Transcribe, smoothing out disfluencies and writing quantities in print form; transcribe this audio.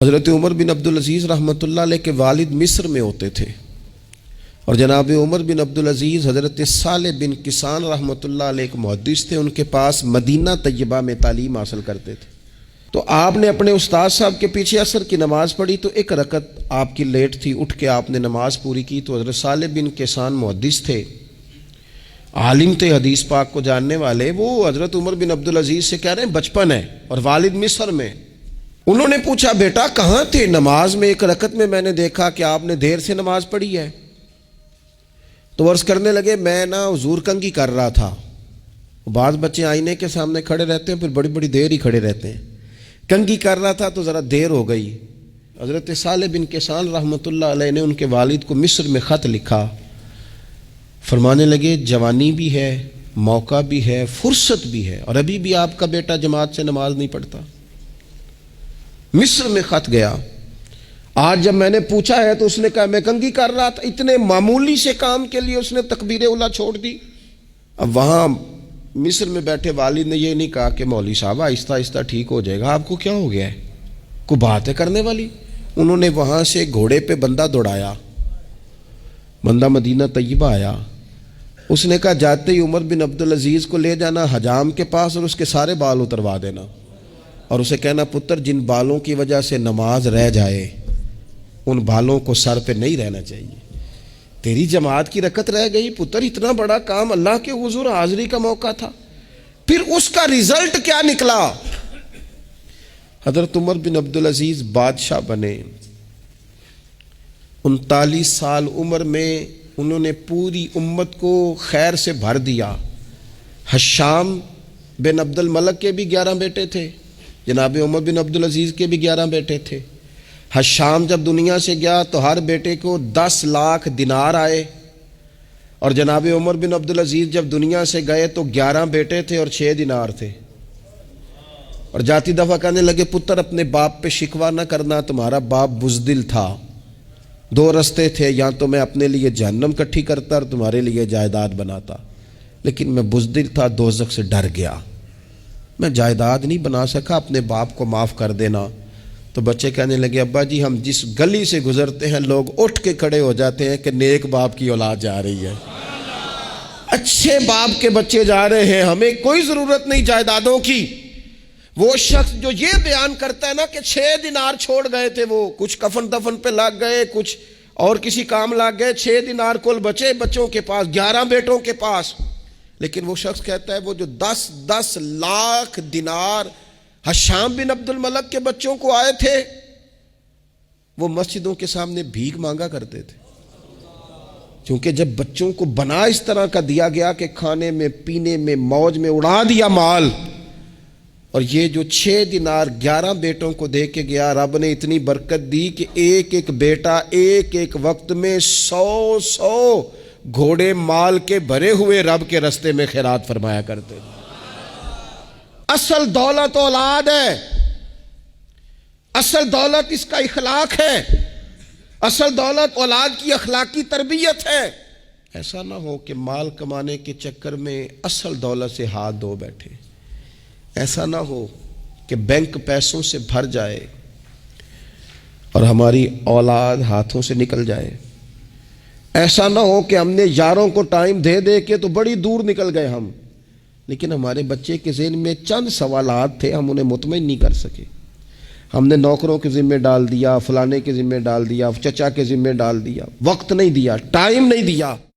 حضرت عمر بن عبدالعزیز رحمۃ اللہ علیہ کے والد مصر میں ہوتے تھے، اور جناب عمر بن عبدالعزیز حضرت صالح بن کیسان رحمۃ اللہ علیہ ایک محدث تھے، ان کے پاس مدینہ طیبہ میں تعلیم حاصل کرتے تھے۔ تو آپ نے اپنے استاد صاحب کے پیچھے عصر کی نماز پڑھی تو ایک رکعت آپ کی لیٹ تھی، اٹھ کے آپ نے نماز پوری کی تو حضرت صالح بن کیسان محدث تھے، عالم تھے، حدیث پاک کو جاننے والے، وہ حضرت عمر بن عبدالعزیز سے کہہ رہے ہیں بچپن ہے اور والد مصر میں۔ انہوں نے پوچھا بیٹا کہاں تھے؟ نماز میں ایک رکعت میں نے دیکھا کہ آپ نے دیر سے نماز پڑھی ہے۔ تو عرض کرنے لگے میں حضور کنگھی کر رہا تھا۔ بعض بچے آئینے کے سامنے کھڑے رہتے ہیں پھر بڑی بڑی دیر ہی کھڑے رہتے ہیں، کنگھی کر رہا تھا تو ذرا دیر ہو گئی۔ حضرت صالح بن کیسان رحمۃ اللہ علیہ نے ان کے والد کو مصر میں خط لکھا، فرمانے لگے جوانی بھی ہے، موقع بھی ہے، فرصت بھی ہے، اور ابھی بھی آپ کا بیٹا جماعت سے نماز نہیں پڑھتا۔ مصر میں خط گیا، آج جب میں نے پوچھا ہے تو اس نے کہا میں کنگھی کر رہا تھا۔ اتنے معمولی سے کام کے لیے اس نے تکبیر اولیٰ چھوڑ دی۔ اب وہاں مصر میں بیٹھے والد نے یہ نہیں کہا کہ مولوی صاحب آہستہ آہستہ ٹھیک ہو جائے گا، آپ کو کیا ہو گیا ہے، کوئی بات ہے کرنے والی؟ انہوں نے وہاں سے گھوڑے پہ بندہ دوڑایا، بندہ مدینہ طیبہ آیا۔ اس نے کہا جاتے ہی عمر بن عبدالعزیز کو لے جانا حجام کے پاس اور اس کے سارے بال اتروا دینا، اور اسے کہنا پتر جن بالوں کی وجہ سے نماز رہ جائے ان بالوں کو سر پہ نہیں رہنا چاہیے، تیری جماعت کی رکعت رہ گئی پتر، اتنا بڑا کام، اللہ کے حضور حاضری کا موقع تھا۔ پھر اس کا ریزلٹ کیا نکلا؟ حضرت عمر بن عبدالعزیز بادشاہ بنے، 39 سال عمر میں انہوں نے پوری امت کو خیر سے بھر دیا۔ حشام بن عبد الملک کے بھی 11 بیٹے تھے، جناب عمر بن عبدالعزیز کے بھی 11 بیٹے تھے۔ حشام جب دنیا سے گیا تو ہر بیٹے کو 10 لاکھ دینار آئے، اور جناب عمر بن عبدالعزیز جب دنیا سے گئے تو 11 بیٹے تھے اور 6 دینار تھے۔ اور جاتی دفعہ کہنے لگے پتر اپنے باپ پہ شکوہ نہ کرنا، تمہارا باپ بزدل تھا، 2 رستے تھے، یا تو میں اپنے لیے جہنم کٹھی کرتا اور تمہارے لیے جائیداد بناتا، لیکن میں بزدل تھا، دوزخ سے ڈر گیا، میں جائیداد نہیں بنا سکا، اپنے باپ کو معاف کر دینا۔ تو بچے کہنے لگے ابا جی ہم جس گلی سے گزرتے ہیں لوگ اٹھ کے کھڑے ہو جاتے ہیں کہ نیک باپ کی اولاد جا رہی ہے، اچھے باپ کے بچے جا رہے ہیں، ہمیں کوئی ضرورت نہیں جائیدادوں کی۔ وہ شخص جو یہ بیان کرتا ہے نا کہ 6 دینار چھوڑ گئے تھے، وہ کچھ کفن دفن پہ لگ گئے، کچھ اور کسی کام لگ گئے، 6 دینار کل بچے بچوں کے پاس، 11 بیٹوں کے پاس، لیکن وہ شخص کہتا ہے وہ جو 10 لاکھ دینار حشام بن عبد الملک کے بچوں کو آئے تھے وہ مسجدوں کے سامنے بھیک مانگا کرتے تھے، کیونکہ جب بچوں کو بنا اس طرح کا دیا گیا کہ کھانے میں پینے میں موج میں اڑا دیا مال، اور یہ جو 6 دینار 11 بیٹوں کو دے کے گیا، رب نے اتنی برکت دی کہ ایک ایک بیٹا ایک ایک وقت میں 100 گھوڑے مال کے بھرے ہوئے رب کے رستے میں خیرات فرمایا کرتے تھے۔ اصل دولت اولاد ہے، اصل دولت اس کا اخلاق ہے، اصل دولت اولاد کی اخلاقی تربیت ہے۔ ایسا نہ ہو کہ مال کمانے کے چکر میں اصل دولت سے ہاتھ دھو بیٹھے، ایسا نہ ہو کہ بینک پیسوں سے بھر جائے اور ہماری اولاد ہاتھوں سے نکل جائے، ایسا نہ ہو کہ ہم نے یاروں کو ٹائم دے دے کے تو بڑی دور نکل گئے ہم، لیکن ہمارے بچے کے ذہن میں چند سوالات تھے، ہم انہیں مطمئن نہیں کر سکے، ہم نے نوکروں کے ذمہ ڈال دیا، فلانے کے ذمہ ڈال دیا، چچا کے ذمہ ڈال دیا، وقت نہیں دیا، ٹائم نہیں دیا۔